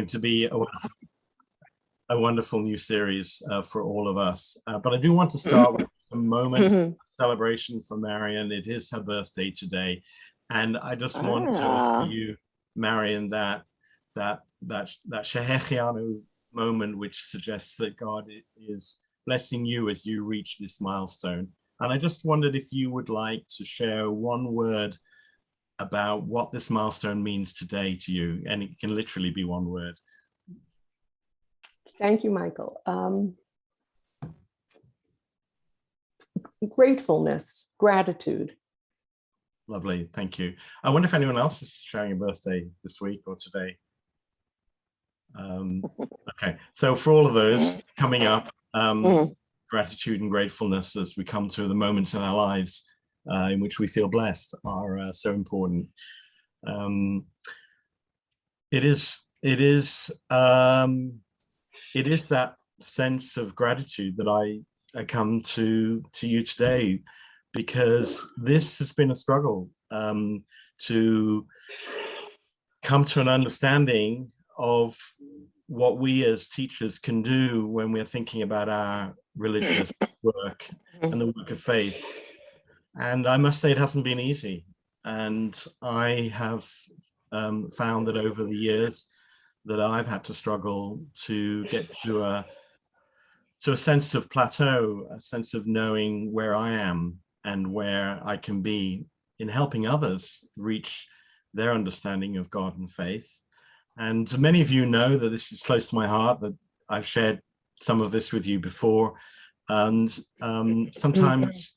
to be a wonderful new series for all of us. But I do want to start with a moment of celebration for Marion. It is her birthday today. And I just want to offer you, Marion, that Shehechianu moment, which suggests that God is blessing you as you reach this milestone. And I just wondered if you would like to share one word about what this milestone means today to you. And it can literally be one word. Thank you, Michael. Gratefulness, gratitude. Lovely, thank you. I wonder if anyone else is sharing a birthday this week or today. Okay, so for all of those coming up, gratitude and gratefulness as we come to the moments in our lives in which we feel blessed are so important. It is that sense of gratitude that I come to you today, because this has been a struggle to come to an understanding of what we as teachers can do when we're thinking about our religious work and the work of faith. And I must say it hasn't been easy. And I have found that over the years that I've had to struggle to get to a sense of plateau, a sense of knowing where I am and where I can be in helping others reach their understanding of God and faith. And many of you know that this is close to my heart, that I've shared some of this with you before. And sometimes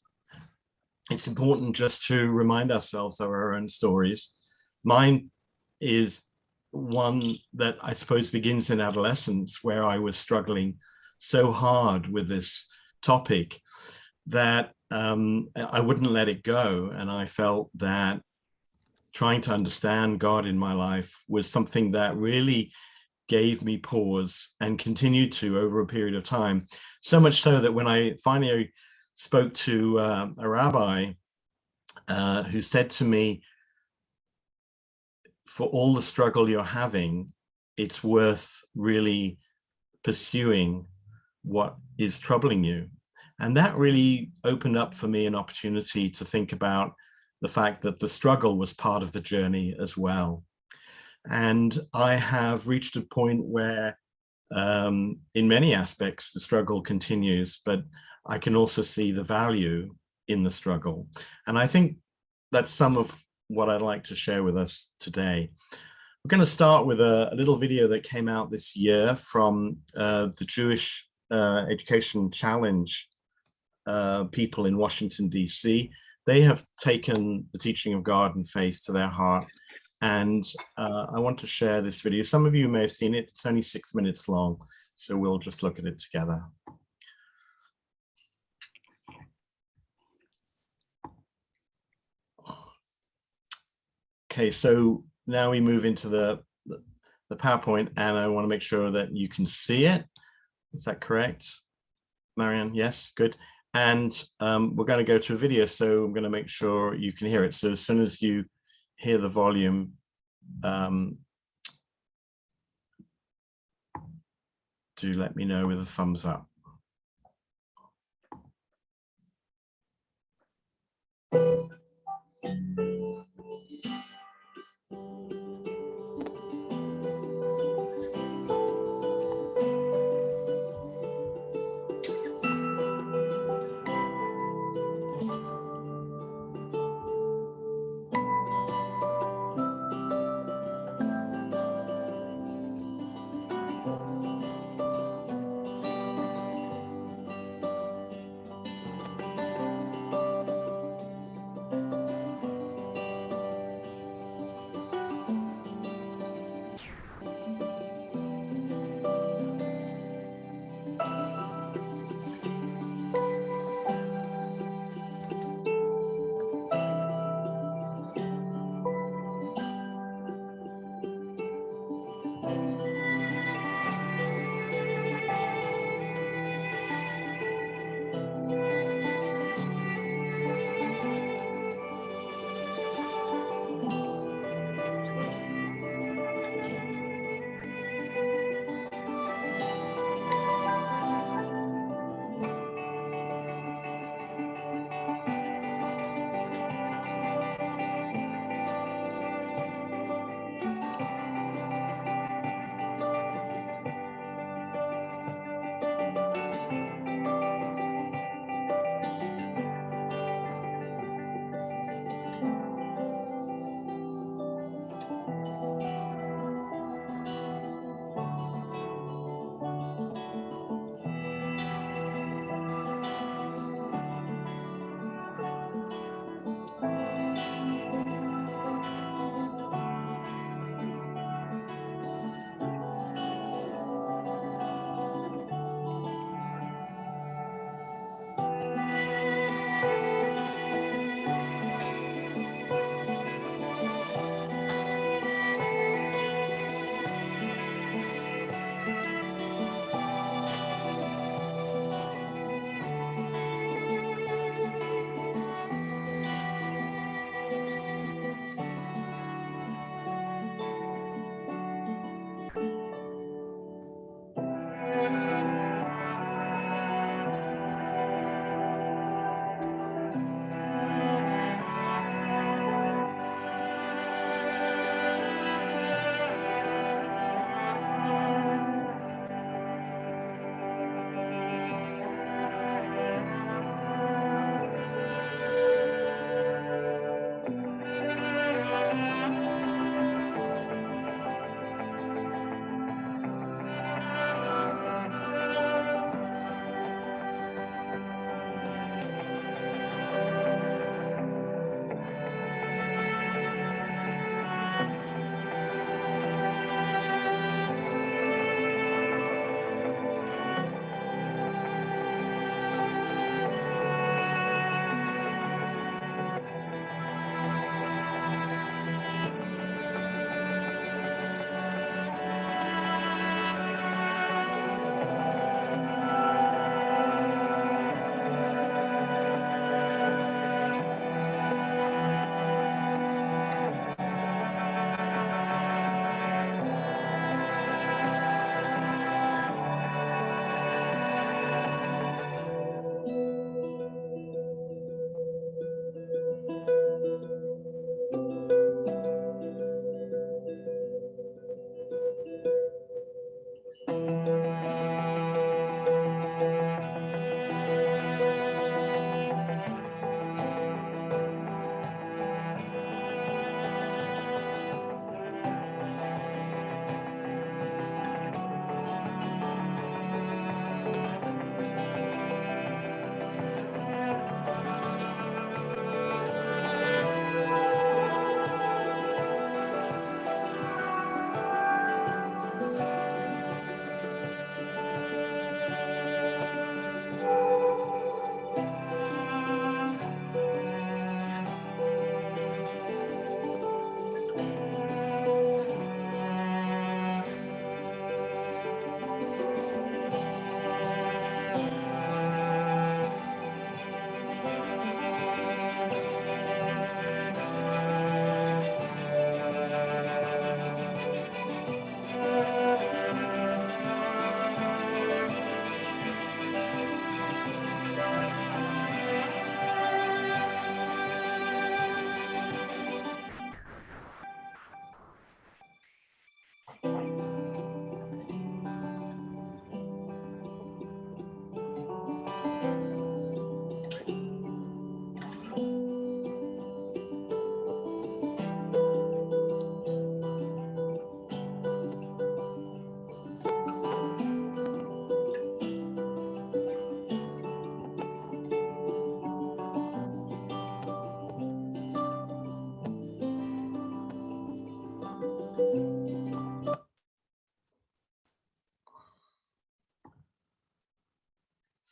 it's important just to remind ourselves of our own stories. Mine is one that I suppose begins in adolescence, where I was struggling so hard with this topic that I wouldn't let it go. And I felt that trying to understand God in my life was something that really gave me pause and continued to over a period of time. So much so that when I finally spoke to a rabbi who said to me, for all the struggle you're having, it's worth really pursuing what is troubling you. And that really opened up for me an opportunity to think about the fact that the struggle was part of the journey as well. And I have reached a point where in many aspects the struggle continues, but I can also see the value in the struggle. And I think that's some of what I'd like to share with us today. We're going to start with a little video that came out this year from the Jewish Education Challenge people in Washington, D.C. They have taken the teaching of God and faith to their heart. And I want to share this video. Some of you may have seen it. It's only 6 minutes long, so we'll just look at it together. Okay, so now we move into the PowerPoint, and I want to make sure that you can see it. Is that correct, Marianne? Yes, good. And we're going to go to a video, so I'm going to make sure you can hear it. So as soon as you hear the volume, do let me know with a thumbs up.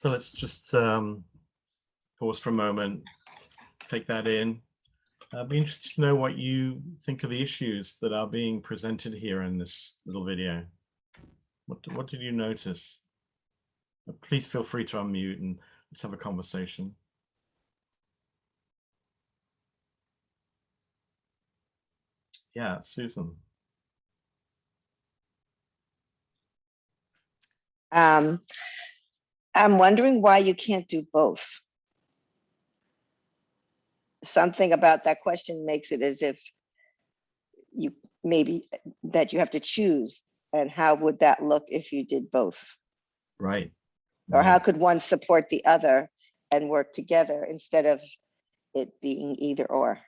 So let's just pause for a moment, take that in. I'd be interested to know what you think of the issues that are being presented here in this little video. What did you notice? Please feel free to unmute and let's have a conversation. Yeah, Susan. I'm wondering why you can't do both. Something about that question makes it as if you maybe that you have to choose, and how would that look if you did both? Right. Or how could one support the other and work together instead of it being either or?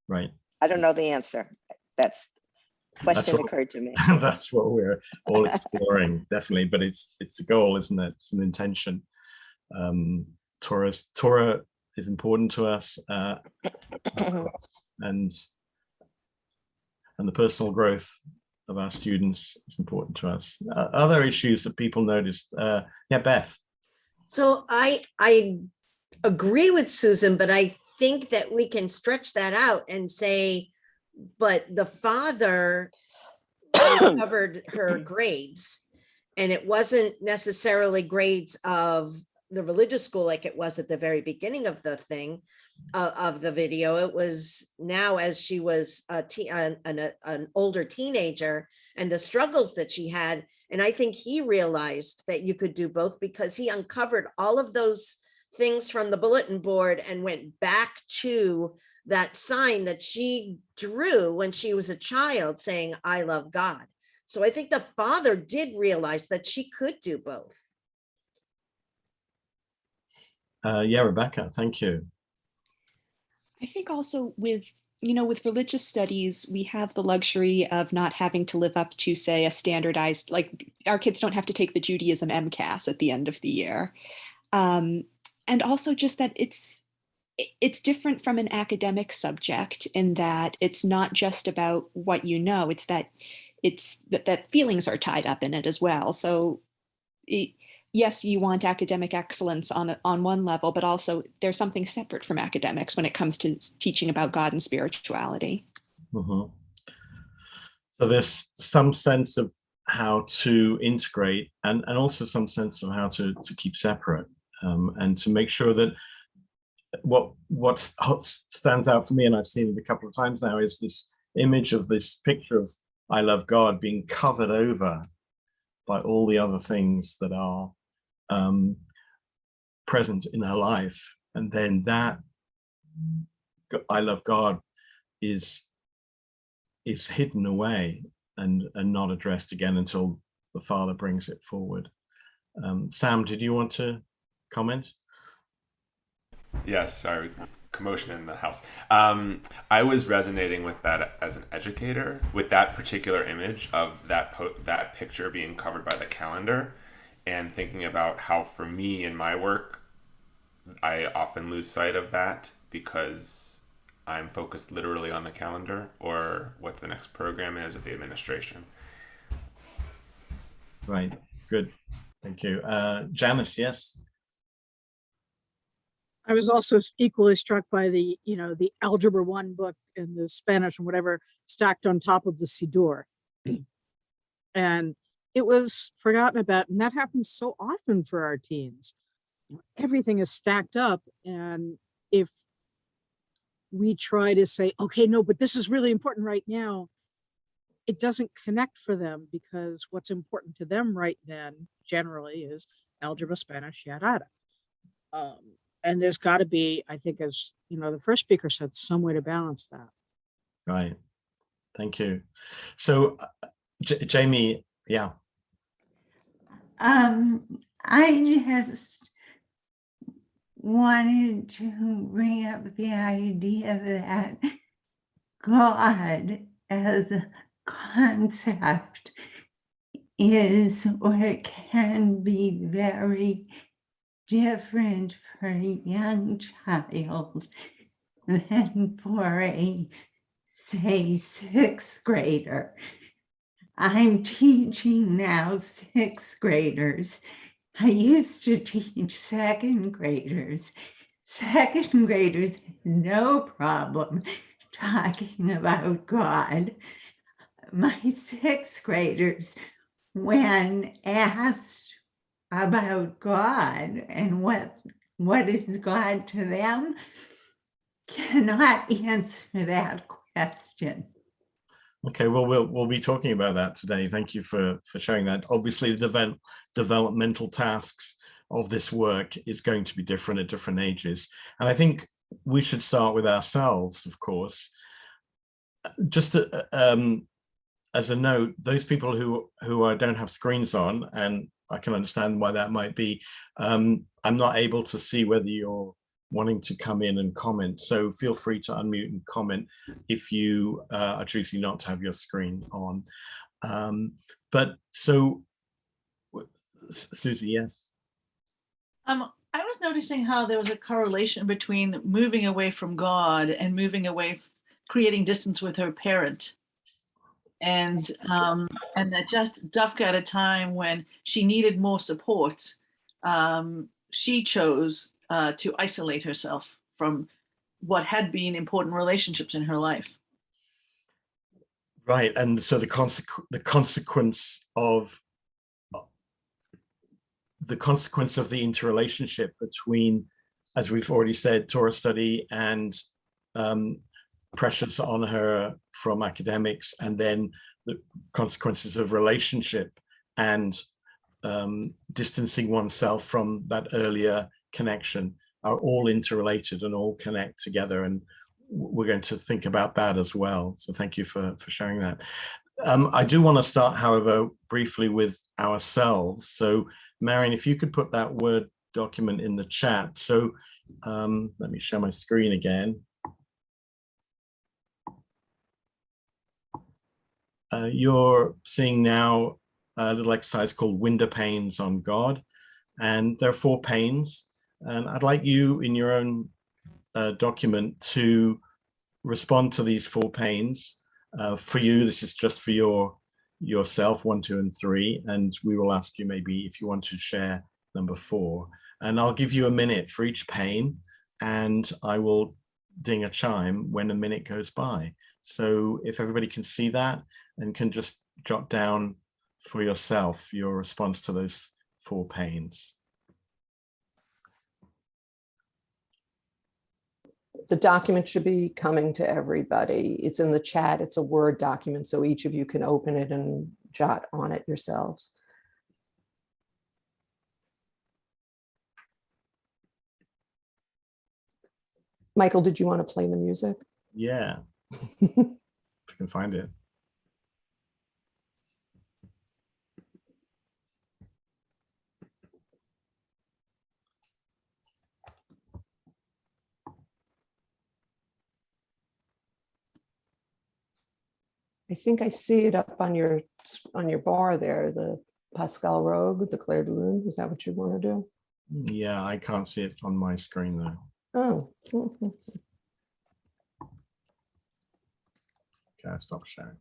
Right. I don't know the answer. That's question occurred to me. That's what we're all exploring, definitely. But it's a goal, isn't it? It's an intention. Torah is important to us, and the personal growth of our students is important to us. Other issues that people noticed. Yeah, Beth. So I agree with Susan, but I think that we can stretch that out and say, but the father covered her grades, and it wasn't necessarily grades of the religious school like it was at the very beginning of the thing, of the video. It was now as she was an older teenager and the struggles that she had. And I think he realized that you could do both, because he uncovered all of those things from the bulletin board and went back to that sign that she drew when she was a child saying, "I love God." So I think the father did realize that she could do both. Yeah, Rebecca, thank you. I think also with religious studies, we have the luxury of not having to live up to, say, a standardized, like our kids don't have to take the Judaism MCAS at the end of the year. And also just that it's different from an academic subject in that it's not just about what you know, it's that feelings are tied up in it as well. So yes, you want academic excellence on one level, but also there's something separate from academics when it comes to teaching about God and spirituality. Mm-hmm. So there's some sense of how to integrate, and also some sense of how to keep separate, and to make sure that what stands out for me, and I've seen it a couple of times now, is this image of this picture of I love God being covered over by all the other things that are present in her life, and then that I love God is hidden away and not addressed again until the father brings it forward. Sam, did you want to comment? Yes, sorry, commotion in the house. I was resonating with that as an educator, with that particular image of that picture being covered by the calendar, and thinking about how, for me in my work, I often lose sight of that because I'm focused literally on the calendar or what the next program is or the administration. Right, good, thank you. Janice, yes. I was also equally struck by the Algebra 1 book and the Spanish and whatever stacked on top of the Siddur. And it was forgotten about. And that happens so often for our teens. Everything is stacked up. And if we try to say, okay, no, but this is really important right now, it doesn't connect for them, because what's important to them right then generally is algebra, Spanish, yada, yada. And there's got to be, I think, as the first speaker said, some way to balance that. Right. Thank you. So, Jamie, yeah. I just wanted to bring up the idea that God as a concept is, or can be, very different for a young child than for a, say, sixth grader. I'm teaching now sixth graders I used to teach second graders. Second graders had no problem talking about God. My sixth graders, when asked about God and what is God to them, cannot answer that question. Okay, well, we'll be talking about that today. Thank you for sharing that. Obviously, the developmental tasks of this work is going to be different at different ages, and I think we should start with ourselves, of course. Just as a note, those people who don't have screens on, and I can understand why that might be, I'm not able to see whether you're wanting to come in and comment, so feel free to unmute and comment if you are choosing not to have your screen on. But so, Susie, yes. I was noticing how there was a correlation between moving away from God and moving away, creating distance with her parent. And that just Dufka at a time when she needed more support, she chose to isolate herself from what had been important relationships in her life. Right, and so the consequence of the interrelationship between, as we've already said, Torah study and pressures on her from academics, and then the consequences of relationship and distancing oneself from that earlier connection are all interrelated and all connect together, and we're going to think about that as well. So thank you for sharing that. I do want to start, however, briefly with ourselves. So Marion, if you could put that Word document in the chat. So let me share my screen again. You're seeing now a little exercise called Windowpanes on God, and there are 4 panes, and I'd like you in your own document to respond to these 4 panes. For you, this is just for yourself, 1, 2, and 3, and we will ask you maybe if you want to share number 4, and I'll give you a minute for each pane, and I will ding a chime when a minute goes by. So if everybody can see that and can just jot down for yourself your response to those 4 panes. The document should be coming to everybody. It's in the chat. It's a Word document, so each of you can open it and jot on it yourselves. Michael, did you want to play the music? Yeah, if I can find it. I think I see it up on your bar there, the Pascal Rogue, the Claire de Lune. Is that what you want to do? Yeah, I can't see it on my screen though. Oh. Okay, I stop sharing.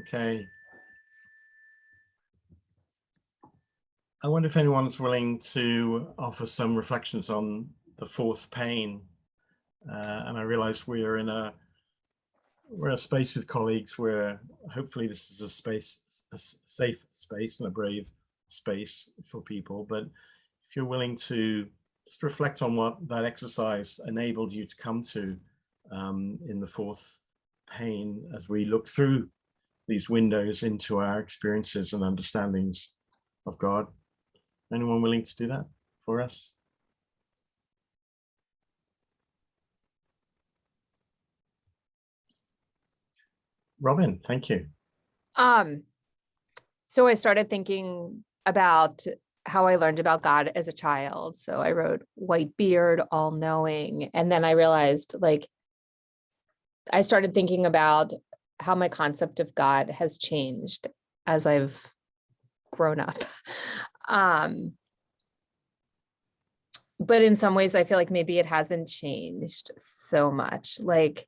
Okay. I wonder if anyone's willing to offer some reflections on the fourth pane. And I realize we're in a space with colleagues where hopefully this is a safe space and a brave space for people. But if you're willing to just reflect on what that exercise enabled you to come to in the fourth pane, as we look through these windows into our experiences and understandings of God. Anyone willing to do that for us? Robin, thank you. So I started thinking about how I learned about God as a child. So I wrote white beard, all knowing. And then I realized, like, I started thinking about how my concept of God has changed as I've grown up. But in some ways, I feel like maybe it hasn't changed so much. Like,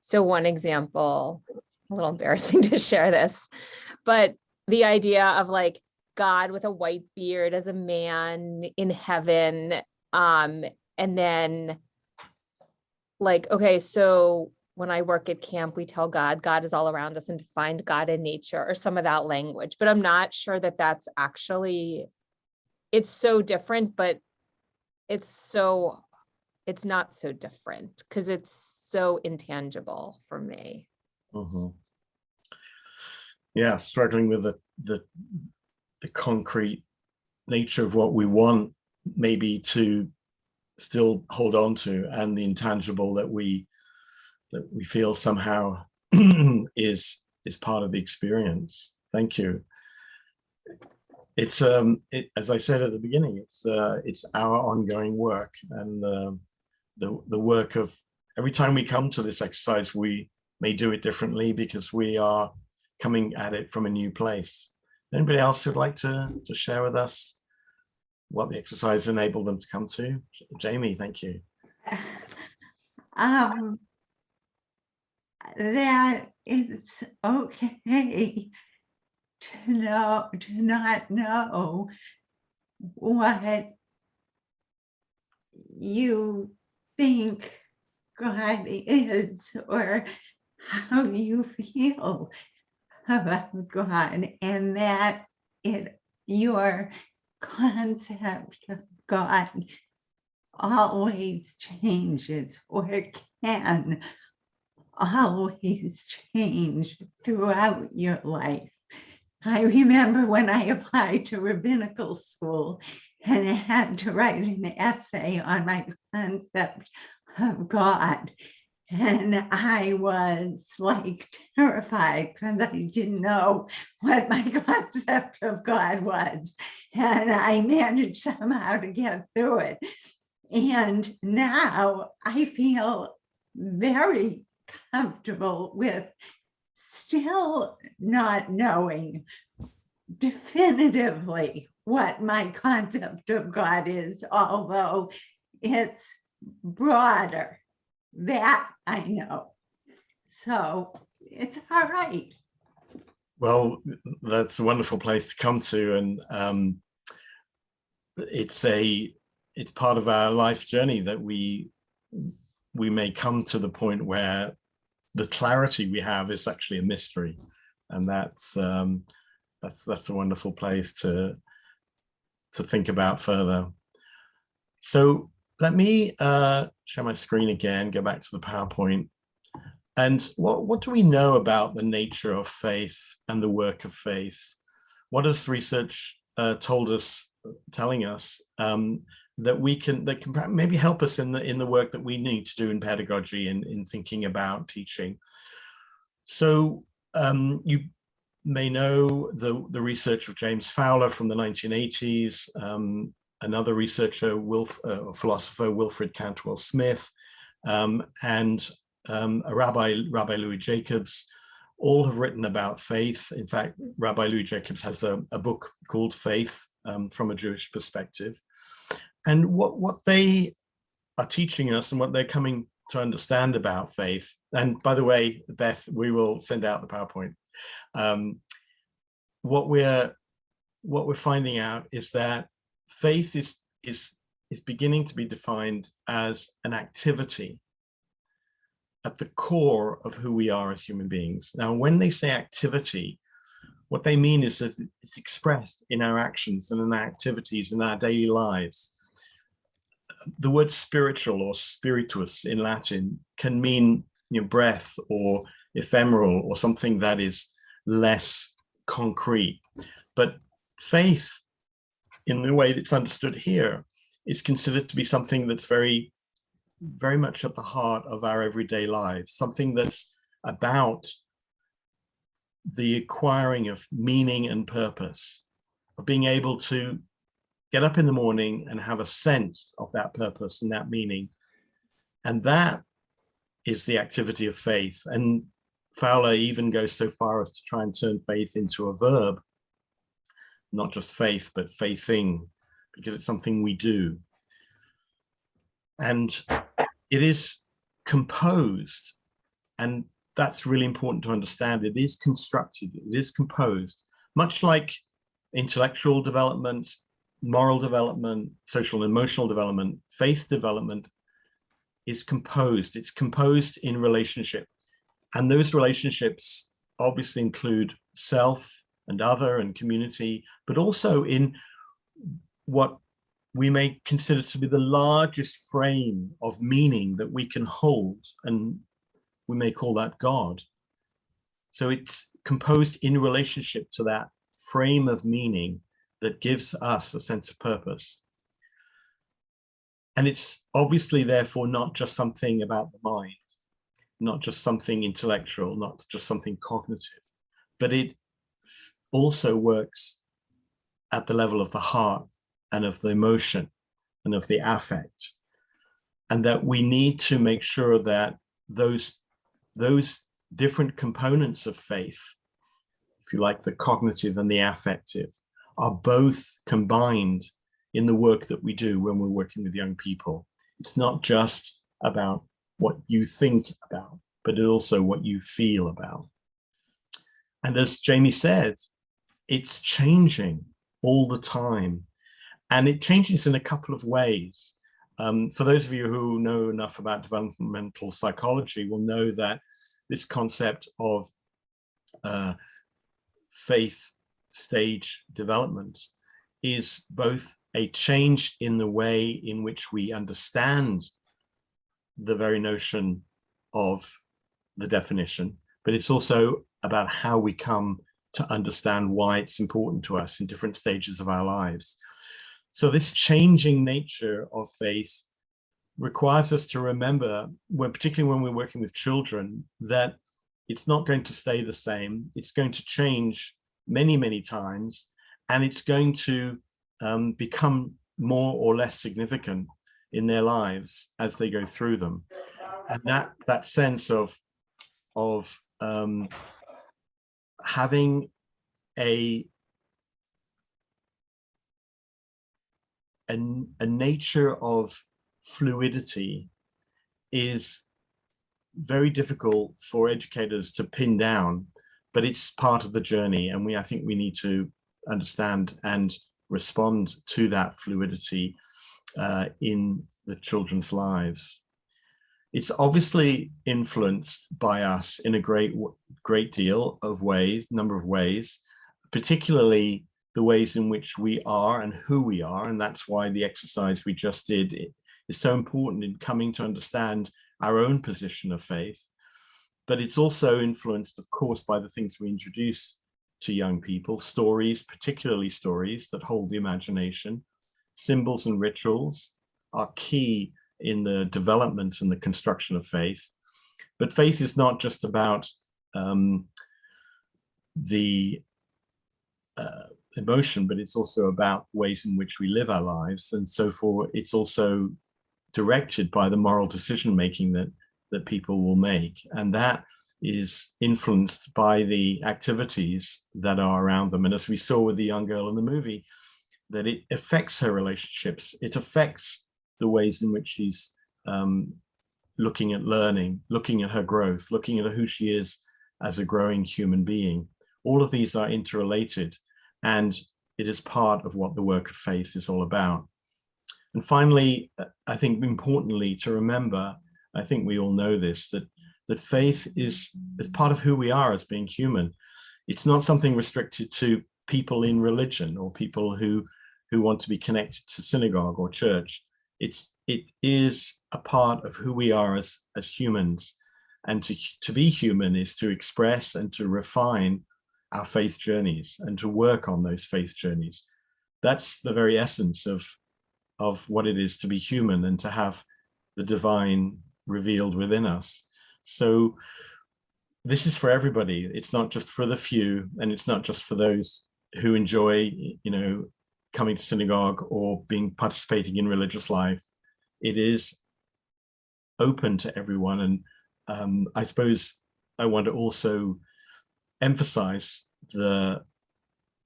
so one example, a little embarrassing to share this, but the idea of like God with a white beard as a man in heaven. And then like, okay, so when I work at camp, we tell God is all around us and to find God in nature or some of that language, but I'm not sure that that's actually, it's so different, but it's not so different because it's so intangible for me. Mm-hmm. Yeah, struggling with the concrete nature of what we want maybe to still hold on to, and the intangible that we feel somehow is part of the experience. Thank you. It's as I said at the beginning, it's our ongoing work, and the work of every time we come to this exercise, we may do it differently because we are coming at it from a new place. Anybody else who'd like to share with us what the exercise enabled them to come to? Jamie, thank you. That it's okay to not know what you think God is or how you feel about God, and that your concept of God always changes or can always change throughout your life. I remember when I applied to rabbinical school and I had to write an essay on my concept of God. And I was like terrified because I didn't know what my concept of God was. And I managed somehow to get through it. And now I feel very comfortable with still not knowing definitively what my concept of God is, although it's broader. That I know. So it's all right. Well, that's a wonderful place to come to, and it's part of our life journey that we may come to the point where the clarity we have is actually a mystery, and that's a wonderful place to think about further. So let me share my screen again, go back to the PowerPoint. And what do we know about the nature of faith and the work of faith? What has research telling us that can maybe help us in the work that we need to do in pedagogy and in thinking about teaching? So you may know the research of James Fowler from the 1980s, another researcher, philosopher Wilfred Cantwell Smith, and a Rabbi Louis Jacobs, all have written about faith. In fact, Rabbi Louis Jacobs has a book called Faith from a Jewish Perspective. And what they are teaching us and what they're coming to understand about faith, and by the way, Beth, we will send out the PowerPoint. What we're finding out is that faith is beginning to be defined as an activity at the core of who we are as human beings. Now, when they say activity, what they mean is that it's expressed in our actions and in our activities in our daily lives. The word spiritual or spiritus in Latin can mean, you know, breath or ephemeral or something that is less concrete. But faith, in the way that's understood here, is considered to be something that's very, very much at the heart of our everyday lives, something that's about the acquiring of meaning and purpose, of being able to get up in the morning and have a sense of that purpose and that meaning. And that is the activity of faith. And Fowler even goes so far as to try and turn faith into a verb, not just faith, but faithing, because it's something we do. And it is composed, and that's really important to understand. It is constructed, it is composed, much like intellectual development, moral development, social and emotional development. Faith development is composed. It's composed in relationship. And those relationships obviously include self and other and community, but also in what we may consider to be the largest frame of meaning that we can hold, and we may call that God. So it's composed in relationship to that frame of meaning that gives us a sense of purpose. And it's obviously therefore not just something about the mind, not just something intellectual, not just something cognitive, but it also works at the level of the heart and of the emotion and of the affect. And that we need to make sure that those different components of faith, if you like, the cognitive and the affective, are both combined in the work that we do when we're working with young people. It's not just about what you think about, but also what you feel about. And as Jamie said, it's changing all the time. And it changes in a couple of ways. For those of you who know enough about developmental psychology will know that this concept of faith stage development is both a change in the way in which we understand the very notion of the definition, but it's also about how we come to understand why it's important to us in different stages of our lives. So this changing nature of faith requires us to remember, particularly when we're working with children, that it's not going to stay the same. It's going to change many, many times, and it's going to become more or less significant in their lives as they go through them. And that sense of having a nature of fluidity is very difficult for educators to pin down, but it's part of the journey. And I think we need to understand and respond to that fluidity in the children's lives. It's obviously influenced by us in a great deal of ways, number of ways, particularly the ways in which we are and who we are. And that's why the exercise we just did is so important in coming to understand our own position of faith. But it's also influenced, of course, by the things we introduce to young people, stories, particularly stories that hold the imagination. Symbols and rituals are key in the development and the construction of faith. But faith is not just about the emotion, but it's also about ways in which we live our lives. And so it's also directed by the moral decision making that people will make. And that is influenced by the activities that are around them. And as we saw with the young girl in the movie, that it affects her relationships. It affects the ways in which she's looking at learning, looking at her growth, looking at who she is as a growing human being. All of these are interrelated, and it is part of what the work of faith is all about. And finally, I think importantly to remember, I think we all know this, that faith is part of who we are as being human. It's not something restricted to people in religion or people who want to be connected to synagogue or church. It is a part of who we are as humans. And to be human is to express and to refine our faith journeys and to work on those faith journeys. That's the very essence of what it is to be human and to have the divine revealed within us. So this is for everybody. It's not just for the few, and it's not just for those who enjoy, coming to synagogue or participating in religious life. It is open to everyone. And I suppose I want to also emphasize the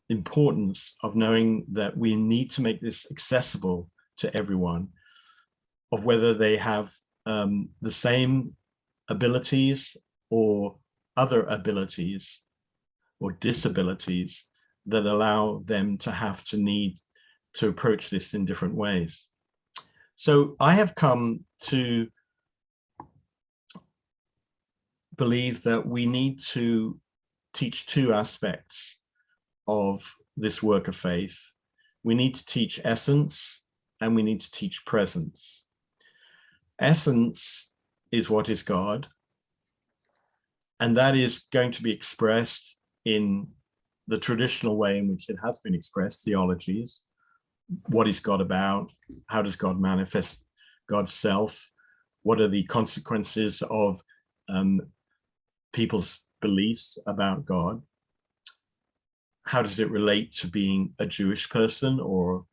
importance of knowing that we need to make this accessible to everyone, of whether they have the same abilities or other abilities or disabilities that allow them to have to need to approach this in different ways. So I have come to believe that we need to teach two aspects of this work of faith. We need to teach essence and we need to teach presence. Essence is what is God, and that is going to be expressed in the traditional way in which it has been expressed, theologies. What is God about? How does God manifest God's self? What are the consequences of people's beliefs about God? How does it relate to being a Jewish person or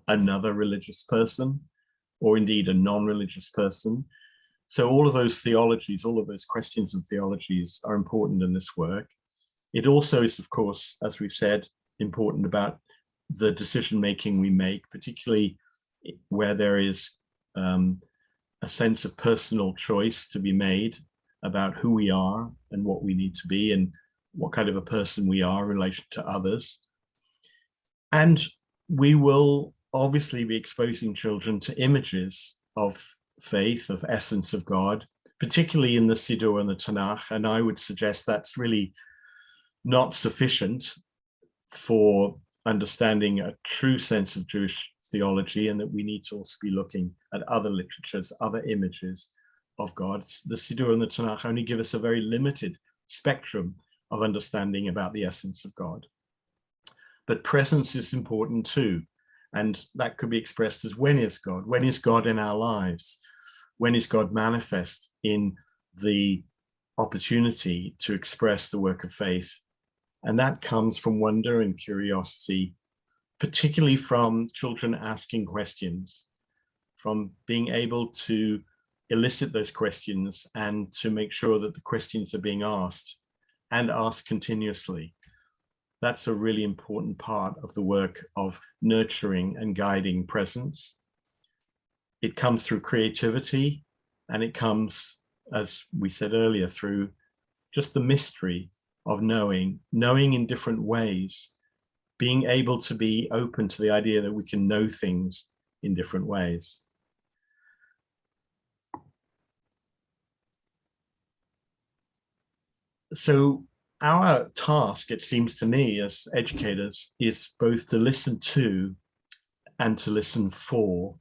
another religious person, or indeed a non-religious person? So all of those theologies, all of those questions of theologies are important in this work. It also is, of course, as we've said, important about the decision-making we make, particularly where there is a sense of personal choice to be made about who we are and what we need to be and what kind of a person we are in relation to others. And we will obviously be exposing children to images of faith, of essence of God, particularly in the Siddur and the Tanakh. And I would suggest that's really not sufficient for understanding a true sense of Jewish theology, and that we need to also be looking at other literatures, other images of God. The Siddur and the Tanakh only give us a very limited spectrum of understanding about the essence of God. But presence is important too. And that could be expressed as, when is God? When is God in our lives? When is God manifest in the opportunity to express the work of faith? And that comes from wonder and curiosity, particularly from children asking questions, from being able to elicit those questions and to make sure that the questions are being asked and asked continuously. That's a really important part of the work of nurturing and guiding presence. It comes through creativity, and it comes, as we said earlier, through just the mystery of knowing in different ways, being able to be open to the idea that we can know things in different ways. So our task, it seems to me, as educators, is both to listen to and to listen for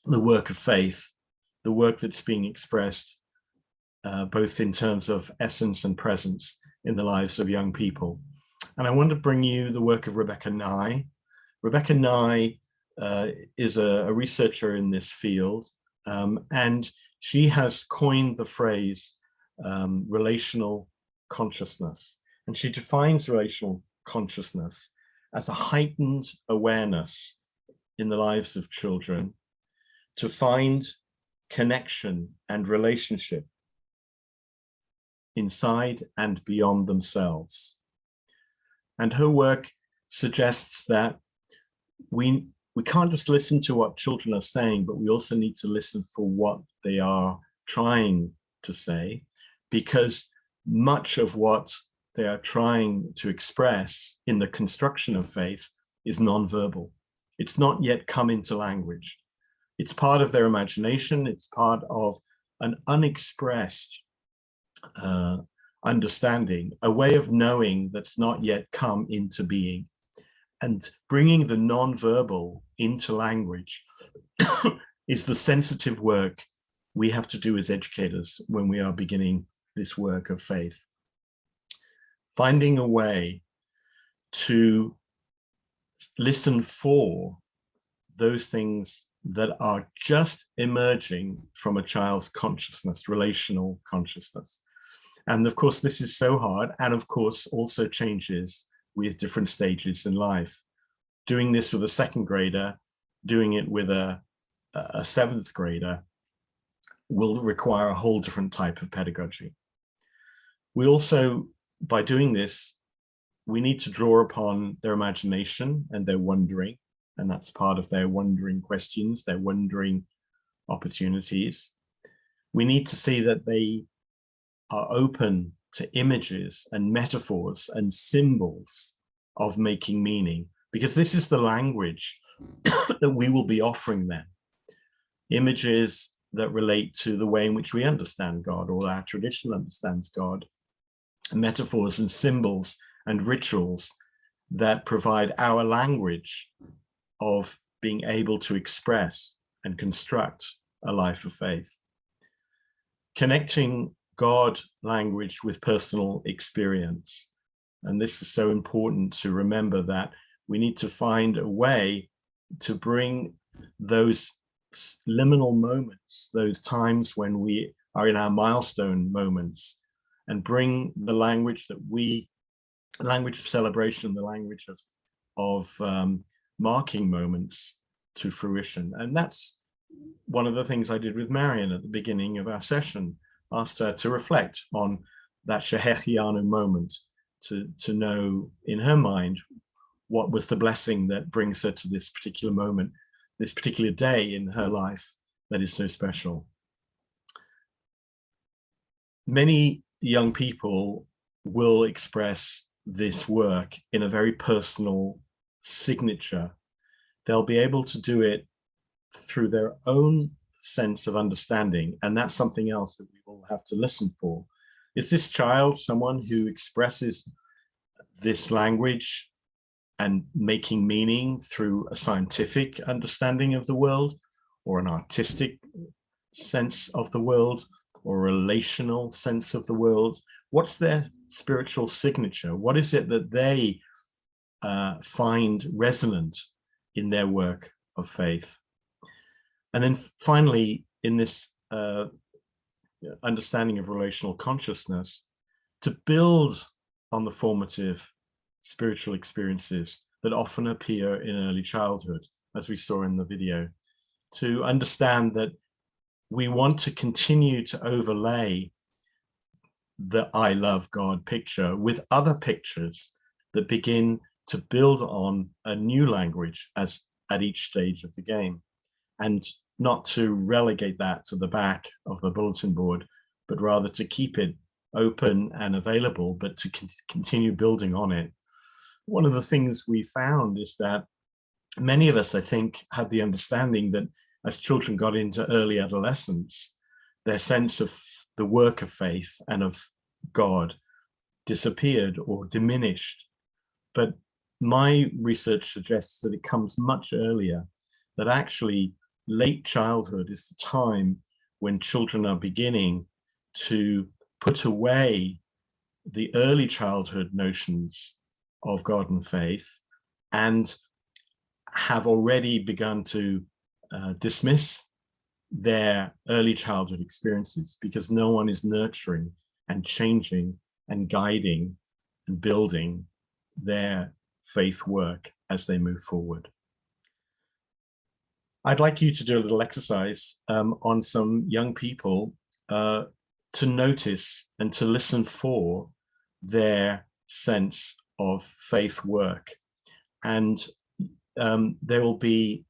the work of faith, the work that's being expressed, both in terms of essence and presence in the lives of young people. And I want to bring you the work of Rebecca Nye. Rebecca Nye is a researcher in this field, and she has coined the phrase relational consciousness. And she defines relational consciousness as a heightened awareness in the lives of children to find connection and relationship inside and beyond themselves. And her work suggests that we we can't just listen to what children are saying, but we also need to listen for what they are trying to say, because much of what they are trying to express in the construction of faith is nonverbal. It's not yet come into language. It's part of their imagination. It's part of an unexpressed understanding, a way of knowing that's not yet come into being. And bringing the nonverbal into language is the sensitive work we have to do as educators when we are beginning this work of faith. Finding a way to listen for those things that are just emerging from a child's consciousness, relational consciousness. And of course, this is so hard, and of course also changes with different stages in life. Doing this with a second grader, doing it with a seventh grader will require a whole different type of pedagogy. We also, by doing this, we need to draw upon their imagination and their wondering, and that's part of their wondering questions, their wondering opportunities. We need to see that they are open to images and metaphors and symbols of making meaning, because this is the language that we will be offering them. Images that relate to the way in which we understand God, or our tradition understands God, metaphors and symbols and rituals that provide our language of being able to express and construct a life of faith. Connecting God language with personal experience. And this is so important to remember, that we need to find a way to bring those liminal moments, those times when we are in our milestone moments, and bring the language that the language of celebration, the language of marking moments to fruition. And that's one of the things I did with Marion at the beginning of our session. Asked her to reflect on that Shehechianu moment, to know in her mind what was the blessing that brings her to this particular moment, this particular day in her life that is so special. Many young people will express this work in a very personal signature. They'll be able to do it through their own sense of understanding, and that's something else that we will have to listen for. Is this child someone who expresses this language and making meaning through a scientific understanding of the world, or an artistic sense of the world, or a relational sense of the world? What's their spiritual signature? What is it that they find resonant in their work of faith? And then finally, in this understanding of relational consciousness, to build on the formative spiritual experiences that often appear in early childhood, as we saw in the video, to understand that we want to continue to overlay the I love God picture with other pictures that begin to build on a new language at each stage of the game, and not to relegate that to the back of the bulletin board, but rather to keep it open and available, but to continue building on it. One of the things we found is that many of us, I think, had the understanding that as children got into early adolescence, their sense of the work of faith and of God disappeared or diminished. But my research suggests that it comes much earlier, that actually late childhood is the time when children are beginning to put away the early childhood notions of God and faith, and have already begun to dismiss their early childhood experiences, because no one is nurturing and changing and guiding and building their faith work as they move forward. I'd like you to do a little exercise on some young people to notice and to listen for their sense of faith work. And there will be,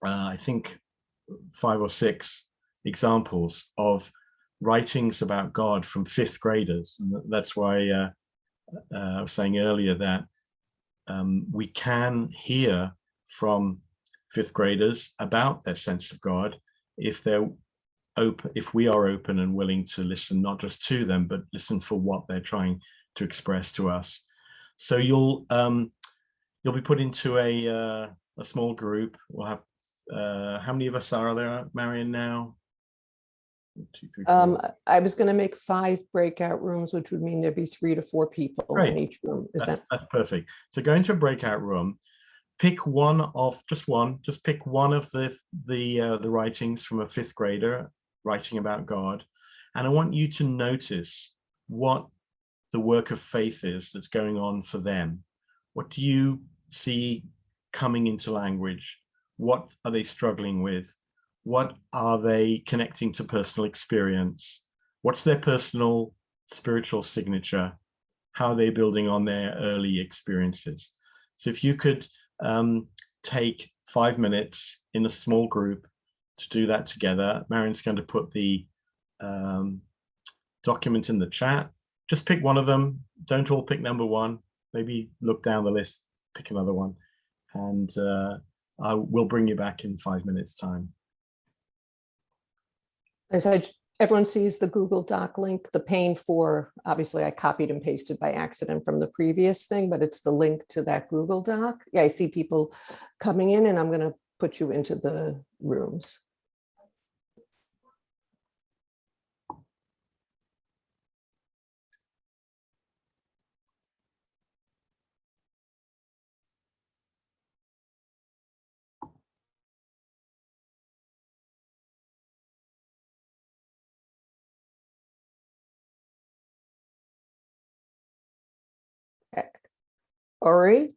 I think, 5 or 6 examples of writings about God from 5th graders. And that's why I was saying earlier that we can hear from 5th graders about their sense of God if they're open, if we are open and willing to listen, not just to them, but listen for what they're trying to express to us. So you'll be put into a small group. We'll have how many of us are there, Marion, now? 1, 2, 3, 4. I was going to make 5 breakout rooms, which would mean there'd be 3 to 4 people Great. in each room. That's perfect. So go into a breakout room, pick one of just pick one of the writings from a 5th grader writing about God, and I want you to notice what the work of faith is that's going on for them. What do you see coming into language? What are they struggling with? What are they connecting to personal experience? What's their personal spiritual signature? How are they building on their early experiences? So if you could take 5 minutes in a small group to do that together. Marion's going to put the document in the chat. Just pick one of them. Don't all pick number 1. Maybe look down the list, pick another one, and I will bring you back in 5 minutes time. So everyone sees the Google Doc link, the pane for, obviously I copied and pasted by accident from the previous thing, but it's the link to that Google Doc. Yeah, I see people coming in, and I'm going to put you into the rooms. Ori?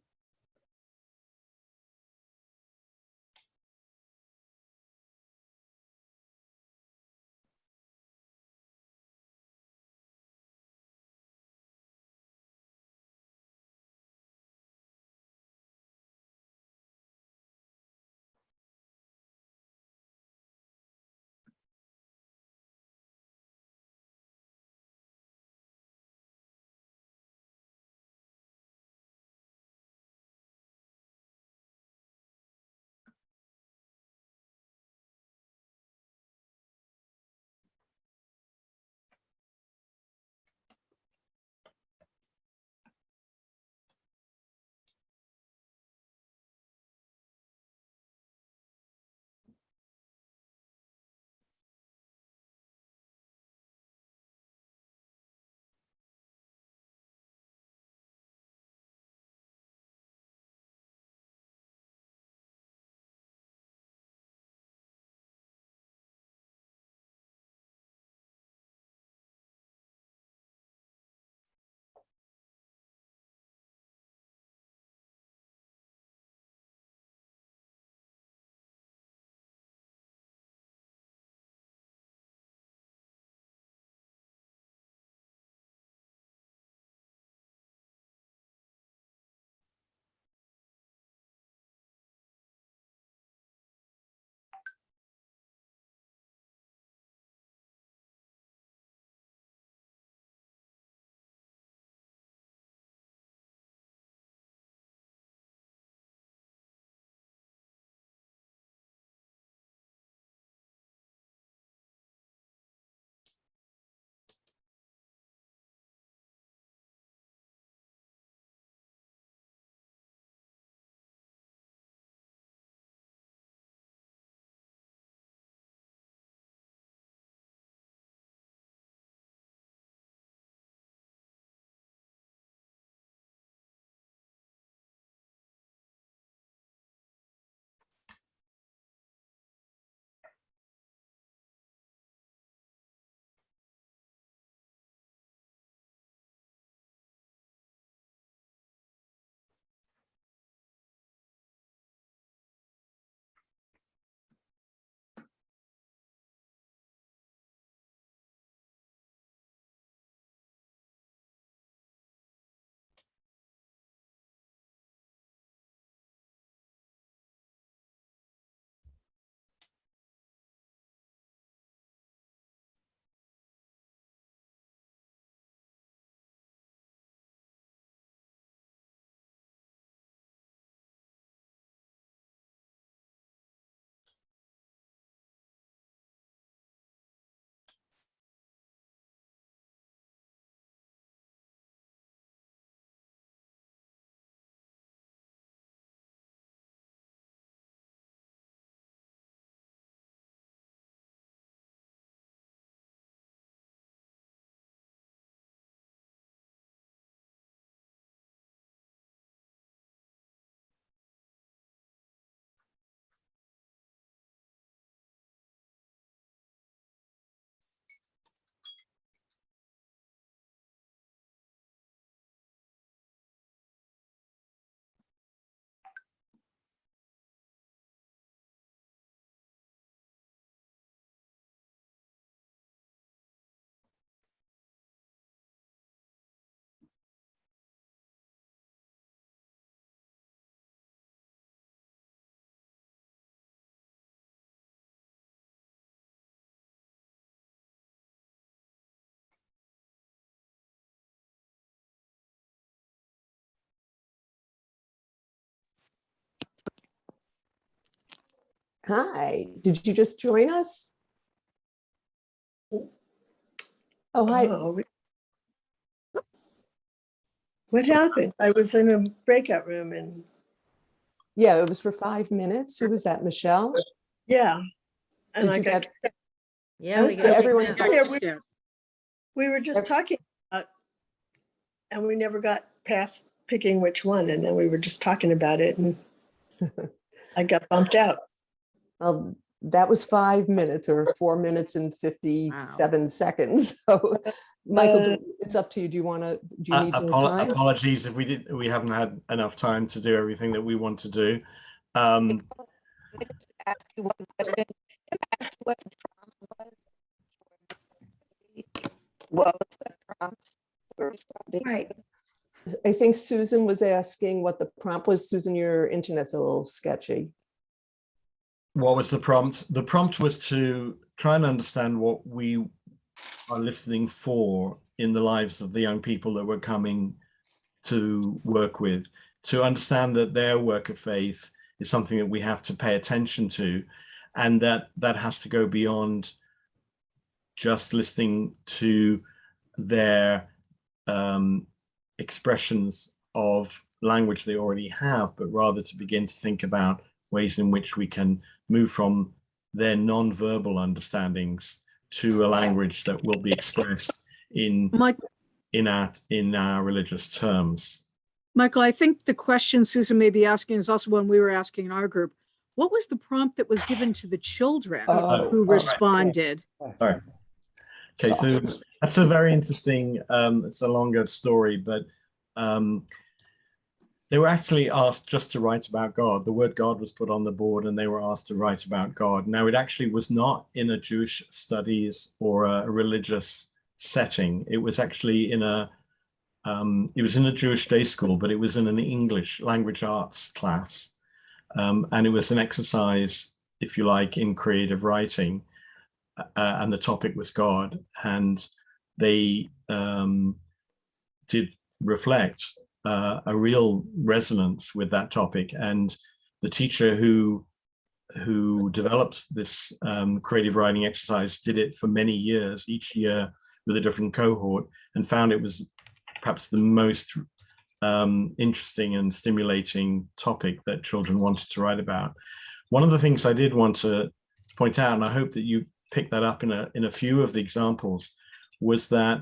Hi, did you just join us? Oh, hi. Oh, what happened? I was in a breakout room and Yeah, it was for 5 minutes. Who was that, Michelle? yeah, and Did I you got get, Yeah, we Yeah, got kicked everyone out. got Yeah, kicked out. we were just talking about, and we never got past picking which one, and then we were just talking about it, and I got bumped out. well, that was 5 minutes or 4 minutes and 57 seconds. So Michael, it's up to you. Do you want to, do you need more time? Apologies if we haven't had enough time to do everything that we want to do. Can I just ask you one question? Can I ask you what the prompt was? What was the prompt for responding? Right. I think Susan was asking what the prompt was. Susan, your internet's a little sketchy. What was the prompt? The prompt was to try and understand what we are listening for in the lives of the young people that we're coming to work with, to understand that their work of faith is something that we have to pay attention to, and that has to go beyond just listening to their expressions of language they already have, but rather to begin to think about ways in which we can move from their non-verbal understandings to a language that will be expressed in our religious terms. Michael, I think the question Susan may be asking is also one we were asking in our group. What was the prompt that was given to the children who responded? Sorry. Okay, so that's a very interesting, it's a longer story, but they were actually asked just to write about God. The word God was put on the board and they were asked to write about God. Now, it actually was not in a Jewish studies or a religious setting. It was actually in a Jewish day school, but it was in an English language arts class. And it was an exercise, if you like, in creative writing. And the topic was God. And they did reflect a real resonance with that topic. And the teacher who developed this creative writing exercise did it for many years, each year with a different cohort, and found it was perhaps the most interesting and stimulating topic that children wanted to write about. One of the things I did want to point out, and I hope that you pick that up in a few of the examples, was that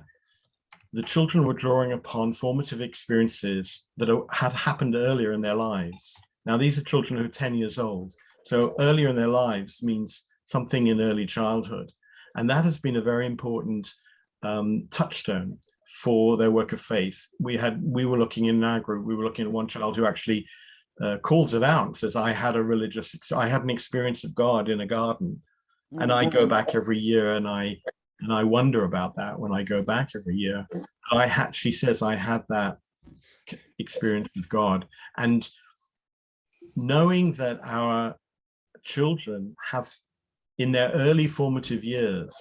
the children were drawing upon formative experiences that had happened earlier in their lives. Now, these are children who are 10 years old. So earlier in their lives means something in early childhood. And that has been a very important touchstone for their work of faith. We were looking in our group, we were looking at one child who actually calls it out and says, I had an experience of God in a garden. And I go back every year and I wonder about that when I go back every year. She says, I had that experience with God. And knowing that our children have, in their early formative years,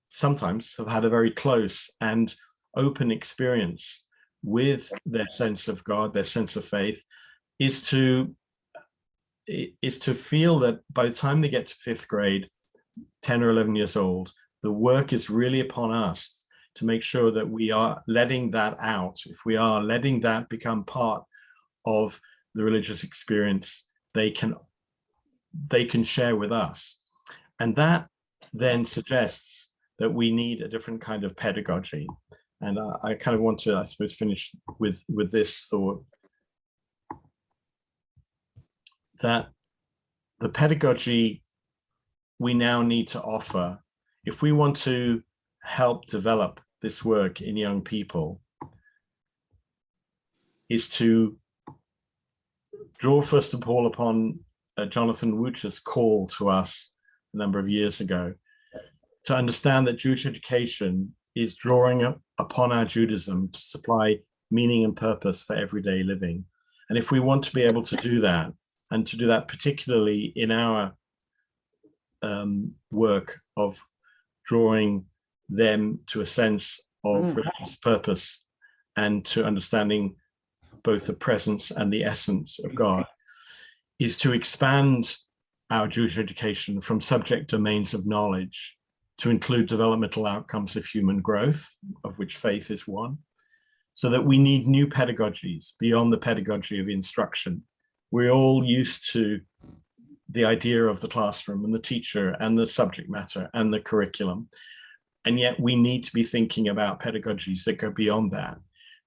sometimes have had a very close and open experience with their sense of God, their sense of faith, is to feel that by the time they get to 5th grade, 10 or 11 years old, the work is really upon us to make sure that we are letting that out. If we are letting that become part of the religious experience, they can share with us. And that then suggests that we need a different kind of pedagogy. And I kind of want to, I suppose, finish with this thought, that the pedagogy we now need to offer, if we want to help develop this work in young people, is to draw first of all upon Jonathan Wucher's call to us a number of years ago, to understand that Jewish education is drawing upon our Judaism to supply meaning and purpose for everyday living. And if we want to be able to do that, and to do that particularly in our work of drawing them to a sense of religious purpose and to understanding both the presence and the essence of God, is to expand our Jewish education from subject domains of knowledge to include developmental outcomes of human growth, of which faith is one, so that we need new pedagogies beyond the pedagogy of instruction. We're all used to the idea of the classroom and the teacher and the subject matter and the curriculum. And yet we need to be thinking about pedagogies that go beyond that.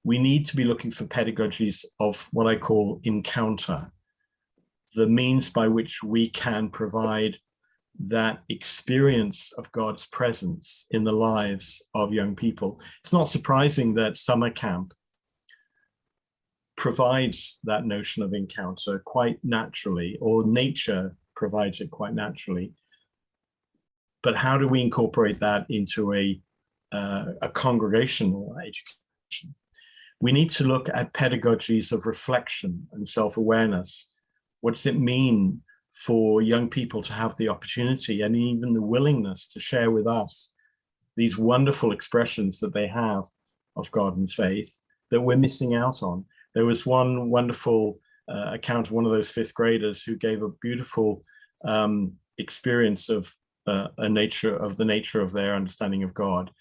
We need to be looking for pedagogies of what I call encounter, the means by which we can provide that experience of God's presence in the lives of young people. It's not surprising that summer camp provides that notion of encounter quite naturally, or nature provides it quite naturally. But how do we incorporate that into a congregational education? We need to look at pedagogies of reflection and self-awareness. What does it mean for young people to have the opportunity and even the willingness to share with us these wonderful expressions that they have of God and faith that we're missing out on? There was one wonderful account of one of those fifth graders who gave a beautiful experience of the nature of their understanding of God,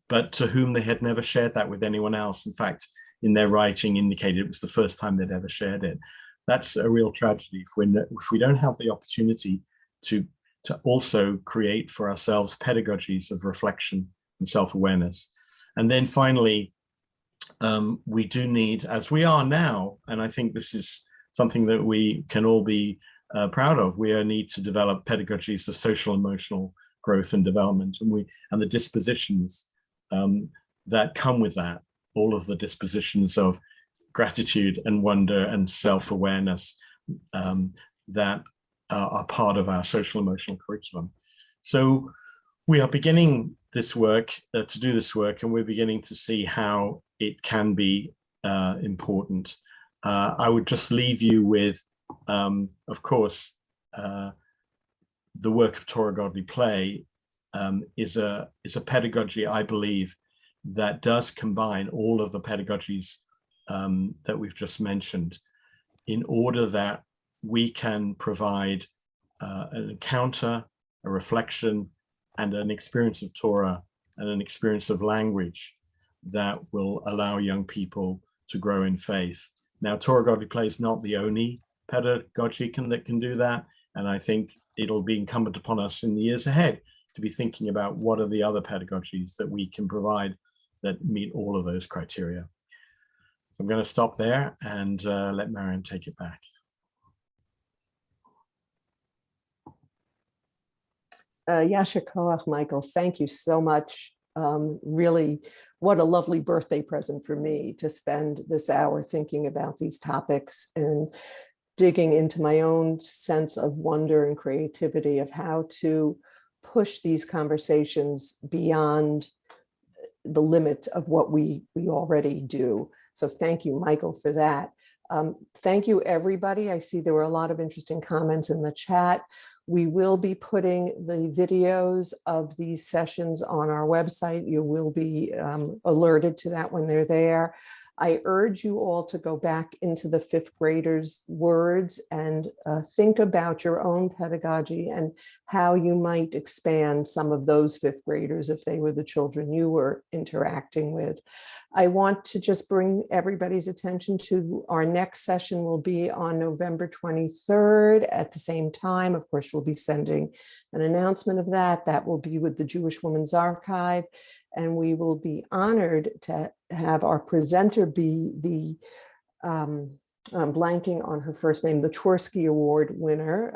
but to whom they had never shared that with anyone else. In fact, in their writing indicated it was the first time they'd ever shared it. That's a real tragedy if we don't have the opportunity to also create for ourselves pedagogies of reflection and self-awareness. And then finally, we do need, as we are now, and I think this is something that we can all be proud of, we need to develop pedagogies of social emotional growth and development, and the dispositions that come with that, all of the dispositions of gratitude and wonder and self-awareness that are part of our social emotional curriculum. So we are beginning this work, to do this work, and we're beginning to see how it can be important. I would just leave you with, of course, the work of Torah Godly Play is a pedagogy, I believe, that does combine all of the pedagogies that we've just mentioned, in order that we can provide an encounter, a reflection, and an experience of Torah and an experience of language that will allow young people to grow in faith. Now, Torah Godly Play is not the only pedagogy that can do that, and I think it'll be incumbent upon us in the years ahead to be thinking about what are the other pedagogies that we can provide that meet all of those criteria. So I'm going to stop there and let Marianne take it back. Yasher Koach, Michael, thank you so much. Really, what a lovely birthday present for me to spend this hour thinking about these topics and digging into my own sense of wonder and creativity of how to push these conversations beyond the limit of what we already do. So thank you, Michael, for that. Thank you, everybody. I see there were a lot of interesting comments in the chat. We will be putting the videos of these sessions on our website. You will be alerted to that when they're there. I urge you all to go back into the fifth graders' words and think about your own pedagogy and how you might expand some of those fifth graders if they were the children you were interacting with. I want to just bring everybody's attention to our next session will be on November 23rd at the same time. Of course, we'll be sending an announcement of that. That will be with the Jewish Women's Archive. And we will be honored to have our presenter be the, I'm blanking on her first name, the Tversky Award winner,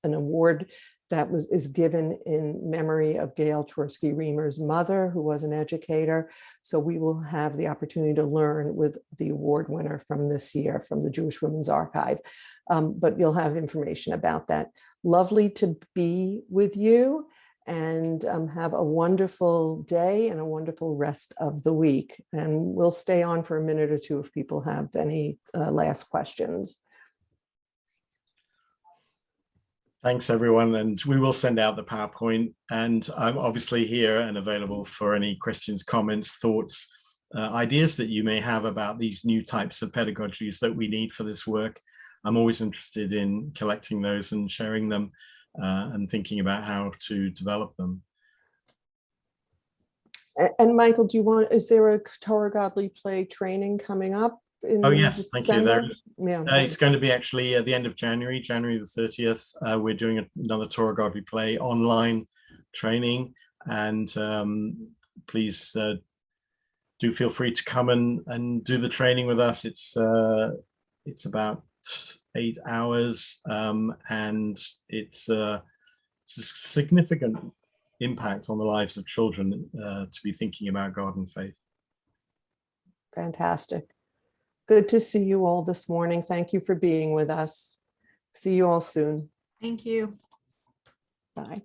an award that is given in memory of Gail Tversky-Reamer's mother, who was an educator. So we will have the opportunity to learn with the award winner from this year from the Jewish Women's Archive. But you'll have information about that. Lovely to be with you. And have a wonderful day and a wonderful rest of the week. And we'll stay on for a minute or two if people have any last questions. Thanks, everyone. And we will send out the PowerPoint. And I'm obviously here and available for any questions, comments, thoughts, ideas that you may have about these new types of pedagogies that we need for this work. I'm always interested in collecting those and sharing them and thinking about how to develop them. And Michael, is there a Torah Godly Play training coming up in Oh yes, thank you. December? Yeah. It's going to be actually at the end of January the 30th. We're doing another Torah Godly Play online training, and please do feel free to come and do the training with us. It's about 8 hours, and it's a significant impact on the lives of children to be thinking about God and faith. Fantastic. Good to see you all this morning. Thank you for being with us. See you all soon. Thank you. Bye.